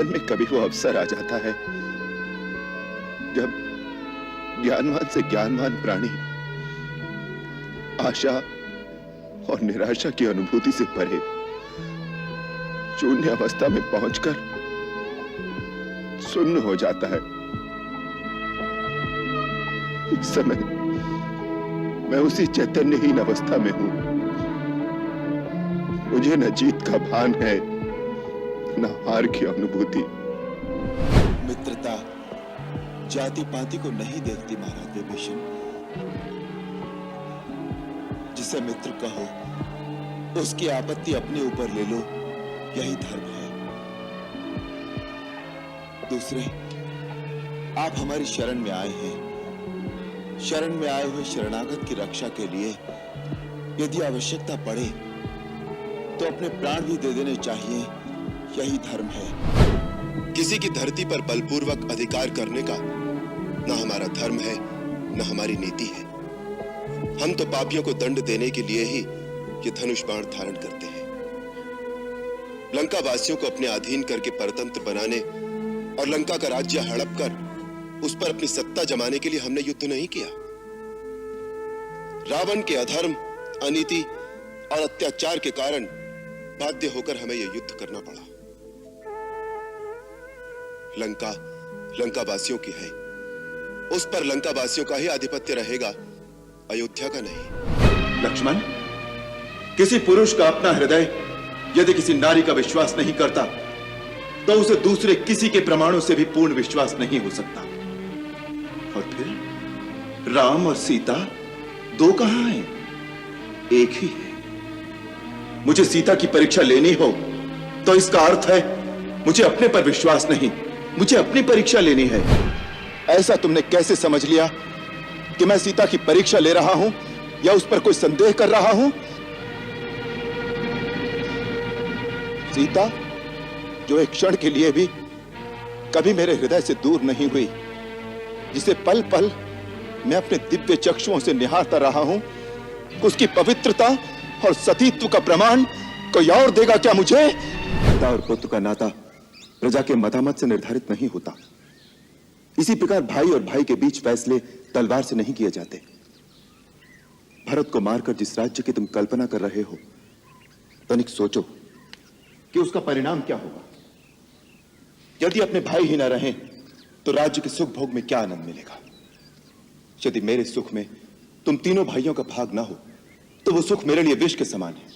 जीवन में कभी वो अवसर आ जाता है जब ज्ञानवान से ज्ञानवान प्राणी आशा और निराशा की अनुभूति से परे शून्य अवस्था में पहुंचकर शून्य हो जाता है। इस समय मैं उसी चैतन्यहीन अवस्था में हूं। मुझे न जीत का भान है न हार की अनुभूति। मित्रता जाति पाति को नहीं देखती महाराज विभीषण। जिसे मित्र कहो उसकी आपत्ति अपने ऊपर ले लो, यही धर्म है। दूसरे, आप हमारी शरण में आए हैं। शरण में आए हुए शरणागत की रक्षा के लिए यदि आवश्यकता पड़े तो अपने प्राण भी दे देने चाहिए, यही धर्म है। किसी की धरती पर बलपूर्वक अधिकार करने का न हमारा धर्म है न हमारी नीति है। हम तो पापियों को दंड देने के लिए ही ये धनुष बाण धारण करते हैं। लंका वासियों को अपने अधीन करके परतंत्र बनाने और लंका का राज्य हड़प कर उस पर अपनी सत्ता जमाने के लिए हमने युद्ध नहीं किया। रावण के अधर्म, अनीति और अत्याचार के कारण बाध्य होकर हमें यह युद्ध करना पड़ा। लंका लंकावासियों की है, उस पर लंकावासियों का ही आधिपत्य रहेगा, अयोध्या का नहीं। लक्ष्मण, किसी पुरुष का अपना हृदय यदि किसी नारी का विश्वास नहीं करता तो उसे दूसरे किसी के प्रमाणों से भी पूर्ण विश्वास नहीं हो सकता। और फिर राम और सीता दो कहां हैं? एक ही है। मुझे सीता की परीक्षा लेनी हो तो इसका अर्थ है मुझे अपने पर विश्वास नहीं, मुझे अपनी परीक्षा लेनी है। ऐसा तुमने कैसे समझ लिया कि मैं सीता की परीक्षा ले रहा हूं या उस पर कोई संदेह कर रहा हूं? सीता जो एक क्षण के लिए भी कभी मेरे हृदय से दूर नहीं हुई, जिसे पल पल मैं अपने दिव्य चक्षुओं से निहारता रहा हूं, उसकी पवित्रता और सतीत्व का प्रमाण कोई और देगा क्या मुझे? पिता और पुत्र का नाता प्रजा के मतामत से निर्धारित नहीं होता। इसी प्रकार भाई और भाई के बीच फैसले तलवार से नहीं किए जाते। भरत को मारकर जिस राज्य की तुम कल्पना कर रहे हो, तनिक सोचो कि उसका परिणाम क्या होगा। यदि अपने भाई ही ना रहें तो राज्य के सुख भोग में क्या आनंद मिलेगा। यदि मेरे सुख में तुम तीनों भाइयों का भाग ना हो तो वो सुख मेरे लिए विष के समान है।